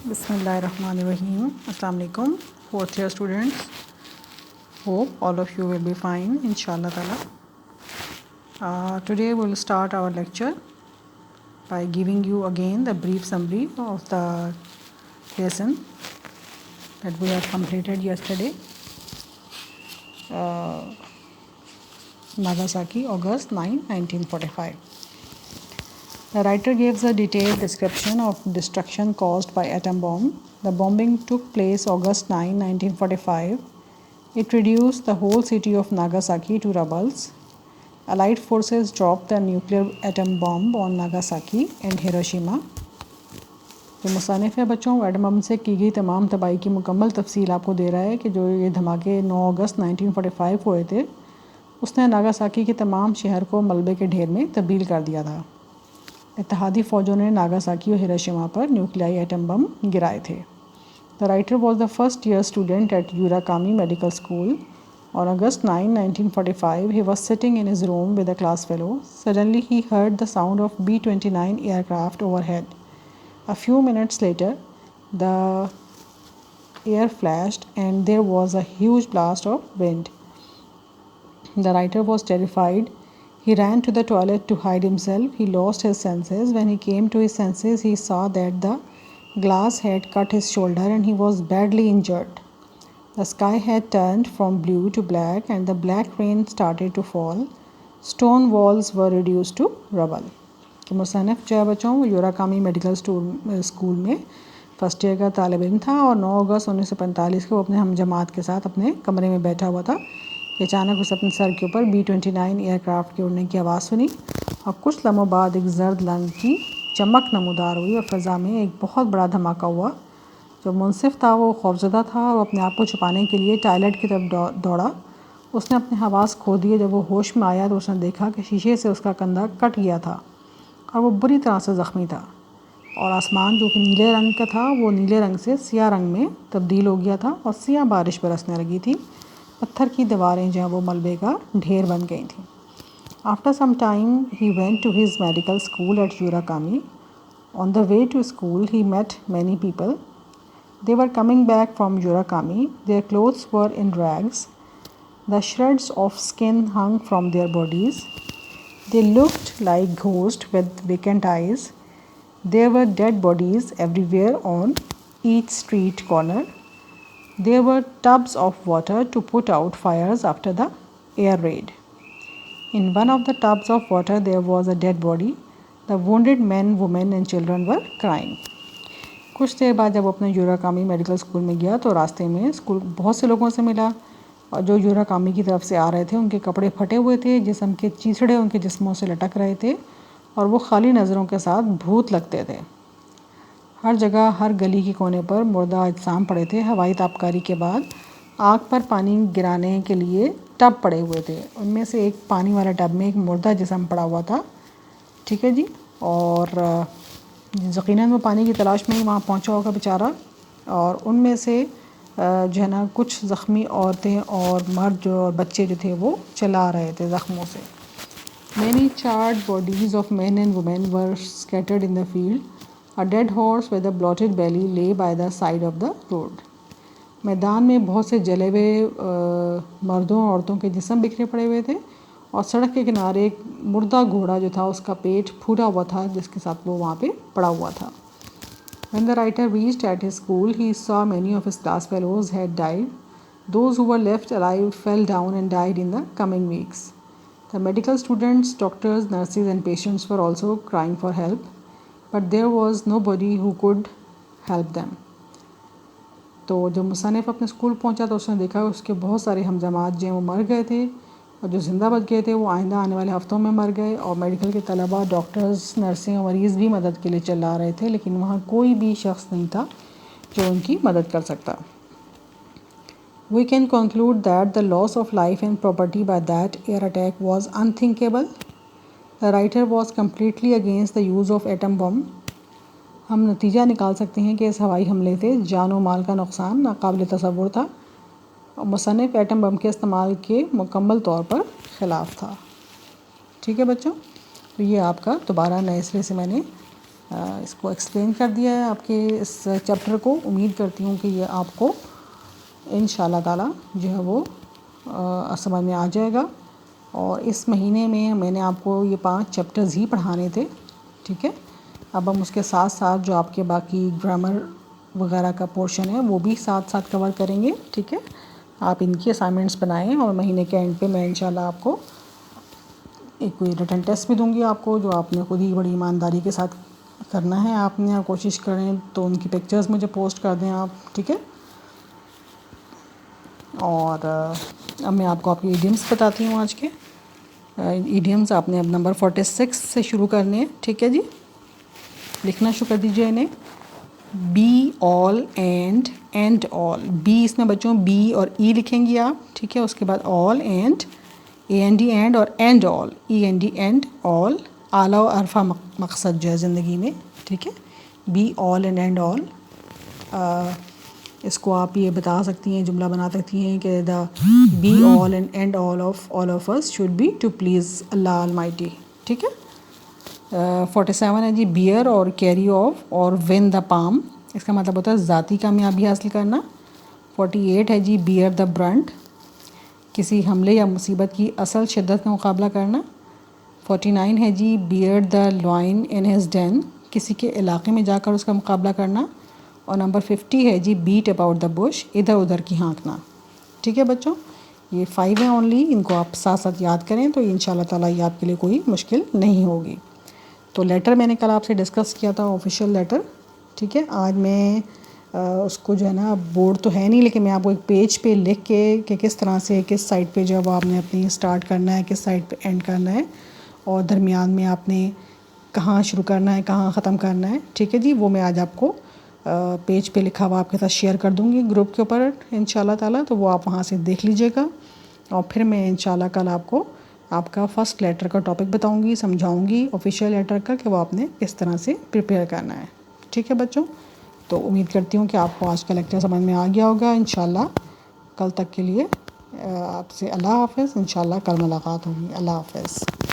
بسم اللہ الرحمن الرحیم. السلام علیکم fourth year students. Hope all of you will be fine inshallah ta'ala. Today we will start our lecture by giving you again the brief summary of the lesson that we have completed yesterday. Nagasaki, August 9, 1945. The writer gives a detailed description of destruction caused by atom bomb. The bombing took place August 9, 1945. It reduced the whole city of Nagasaki to rubbles. Allied forces dropped the nuclear atom bomb on Nagasaki and Hiroshima. جو مصنف ہے بچوں atom bomb سے کی گئی تمام تباہی کی مکمل تفصیل آپ کو دے رہا ہے کہ جو یہ دھماکے 9 اگست 1945 ہوئے تھے اس نے ناگاساکی کے تمام شہر کو ملبے کے ڈھیر میں تبدیل کر دیا تھا. اتحادی فوجوں نے ناگاساکی اور ہیروشیما پر نیوکلیائی ایٹم بم گرائے تھے. The writer was the first year student at Yurakami Medical School. On August 9, 1945, he was sitting in his room with a class fellow. Suddenly he heard the sound of B-29 aircraft overhead. A few minutes later, the air flashed and there was a huge blast of wind. The writer was terrified. He ran to the toilet to hide himself. He lost his senses. When he came to his senses, he saw that the glass had cut his shoulder and he was badly injured. The sky had turned from blue to black and the black rain started to fall. Stone walls were reduced to rubble. کہ مصنف جو ہے بچوں وہ یوراکامی medical school میں first year کا طالب علم تھا اور 9 اگست 1945 کو اپنے ہم جماعت کے ساتھ اپنے کمرے میں بیٹھا ہوا تھا کہ اچانک اس اپنے سر کے اوپر B-29 ایئرکرافٹ کے اڑنے کی آواز سنی اور کچھ لمحوں بعد ایک زرد رنگ کی چمک نمودار ہوئی اور فضا میں ایک بہت بڑا دھماکہ ہوا. جو منصف تھا وہ خوفزدہ تھا اور اپنے آپ کو چھپانے کے لیے ٹائلٹ کی طرف دوڑا. اس نے اپنے حواس کھو دیے. جب وہ ہوش میں آیا تو اس نے دیکھا کہ شیشے سے اس کا کندھا کٹ گیا تھا اور وہ بری طرح سے زخمی تھا اور آسمان جو کہ نیلے رنگ کا تھا وہ نیلے رنگ سے سیاہ رنگ میں تبدیل ہو گیا تھا اور سیاہ بارش برسنے لگی تھی. پتھر کی دیواریں جو ہیں وہ ملبے کا ڈھیر بن گئی تھیں. After some time he went to his medical school at Yurakami. On the way to school he met many people. They were coming back from Yurakami. Their clothes were in rags. The shreds of skin hung from their bodies. They looked like ghosts with vacant eyes. There were dead bodies everywhere on each street corner. There were tubs of water to put out fires after the air raid. In one of the tubs of water there was a dead body. The wounded men, women and children were crying. کچھ دیر بعد جب وہ اپنے یوراکامی medical school میں گیا تو راستے میں اسکول بہت سے لوگوں سے ملا اور جو یوراکامی کی طرف سے آ رہے تھے ان کے کپڑے پھٹے ہوئے تھے, جسم کے چیسڑے ان کے جسموں سے لٹک رہے تھے اور وہ خالی نظروں کے ساتھ بھوت لگتے تھے. ہر جگہ ہر گلی کے کونے پر مردہ اجسام پڑے تھے. ہوائی تابکاری کے بعد آگ پر پانی گرانے کے لیے ٹب پڑے ہوئے تھے. ان میں سے ایک پانی والا ٹب میں ایک مردہ جسم پڑا ہوا تھا. ٹھیک ہے جی. اور یقیناً وہ پانی کی تلاش میں ہی وہاں پہنچا ہوگا بیچارہ. اور ان میں سے جو ہے نا کچھ زخمی عورتیں اور مرد جو اور بچے جو تھے وہ چلا رہے تھے زخموں سے. Many charred bodies of men and women were scattered in the field. A dead horse with a bloated belly lay by the side of the road. میدان میں بہت سے جلے ہوئے مردوں اور عورتوں کے جسم بکھرے پڑے ہوئے تھے اور سڑک کے کنارے ایک مردہ گھوڑا جو تھا اس کا پیٹ پھوٹا ہوا تھا جس کے ساتھ وہ وہاں پہ پڑا ہوا تھا. When the writer reached at his school, he saw many of his class fellows had died. Those who were left alive fell down and died in the coming weeks. The medical students, doctors, nurses and patients were also crying for help, but there was nobody who could help them. تو جب مصنف اپنے school پہنچا تو اس نے دیکھا اس کے بہت سارے ہم جماعت جو ہیں وہ مر گئے تھے اور جو زندہ بچ گئے تھے وہ آئندہ آنے والے ہفتوں میں مر گئے. اور میڈیکل کے طلباء, ڈاکٹرز, نرسیں اور مریض بھی مدد کے لیے چلا رہے تھے لیکن وہاں کوئی بھی شخص نہیں تھا جو ان کی مدد کر سکتا. We can conclude that the loss of life and property by that air attack was unthinkable. The writer was completely against the use of atom bomb. ہم نتیجہ نکال سکتے ہیں کہ اس ہوائی حملے سے جان و مال کا نقصان ناقابل تصور تھا اور مصنف ایٹم بم کے استعمال کے مکمل طور پر خلاف تھا. ٹھیک ہے بچوں. تو یہ آپ کا دوبارہ نئے سرے سے میں نے اس کو ایکسپلین کر دیا ہے آپ کے اس چیپٹر کو. امید کرتی ہوں کہ یہ آپ کو ان شاء اللہ تعالیٰ جو ہے وہ سمجھ میں آ جائے گا. اور اس مہینے میں نے آپ کو یہ 5 چیپٹرز ہی پڑھانے تھے, ٹھیک ہے. اب ہم اس کے ساتھ ساتھ جو آپ کے باقی گرامر وغیرہ کا پورشن ہے وہ بھی ساتھ ساتھ کور کریں گے, ٹھیک ہے. آپ ان کی اسائنمنٹس بنائیں اور مہینے کے اینڈ پہ میں انشاءاللہ آپ کو ایک کوئی ریٹن ٹیسٹ بھی دوں گی آپ کو, جو آپ نے خود ہی بڑی ایمانداری کے ساتھ کرنا ہے. آپ نے کوشش کریں تو ان کی پکچرز مجھے پوسٹ کر دیں آپ, ٹھیک ہے. اور اب میں آپ کو آپ کی ایڈیمس بتاتی ہوں. آج کے ایڈیمس آپ نے اب نمبر 46 سے شروع کرنے ہیں, ٹھیک ہے جی. لکھنا شروع کر دیجیے انہیں. Be, all, and all. Be اس میں بچوں بی اور ای لکھیں گی آپ, ٹھیک ہے. اس کے بعد all, and, A N D and, اور end all, E N D end, all. اعلیٰ و عرفہ مقصد جو ہے زندگی میں, ٹھیک ہے. بی, آل, اینڈ آل. اس کو آپ یہ بتا سکتی ہیں, جملہ بنا سکتی ہیں کہ the be, all, and all of us should be to please اللہ المائٹی, ٹھیک ہے. 47 ہے جی بیئر اور کیری آف اور ون دا پام. اس کا مطلب ہوتا ہے ذاتی کامیابی حاصل کرنا. 48 ہے جی بیئر دا برنٹ, کسی حملے یا مصیبت کی اصل شدت کا مقابلہ کرنا. 49 ہے جی bear the lion in his den, کسی کے علاقے میں جا کر اس کا مقابلہ کرنا. اور نمبر 50 ہے جی بیٹ اباؤٹ دا بش, ادھر ادھر کی ہانکنا, ٹھیک ہے بچوں. یہ 5 ہیں اونلی, ان کو آپ ساتھ ساتھ یاد کریں تو ان شاء اللہ تعالیٰ یہ آپ کے لیے کوئی مشکل نہیں ہوگی. تو لیٹر میں نے کل آپ سے ڈسکس کیا تھا, آفیشیل لیٹر, ٹھیک ہے. آج میں اس کو جو ہے نا, بورڈ تو ہے نہیں لیکن میں آپ کو ایک پیج پہ لکھ کے کہ کس طرح سے کس سائٹ پہ جو ہے وہ آپ نے اپنی اسٹارٹ کرنا ہے, کس سائٹ پہ اینڈ کرنا ہے, اور درمیان میں آپ نے کہاں شروع کرنا ہے, کہاں ختم کرنا ہے, ٹھیک ہے جی. وہ میں آج آپ کو پیج پہ لکھا ہوا آپ کے ساتھ شیئر کر دوں گی گروپ کے اوپر ان شاء اللہ تعالیٰ. تو وہ آپ وہاں سے دیکھ لیجیے گا. اور پھر میں ان شاء اللہ کل آپ کو آپ کا فرسٹ لیٹر کا ٹاپک بتاؤں گی, سمجھاؤں گی آفیشیل لیٹر کا کہ وہ آپ نے کس طرح سے پریپیئر کرنا ہے, ٹھیک ہے بچوں. تو امید کرتی ہوں کہ آپ کو آج کا لیکچر سمجھ میں آ گیا ہوگا. انشاءاللہ کل تک کے لیے آپ سے اللہ حافظ. انشاءاللہ کل ملاقات ہوگی. اللہ حافظ.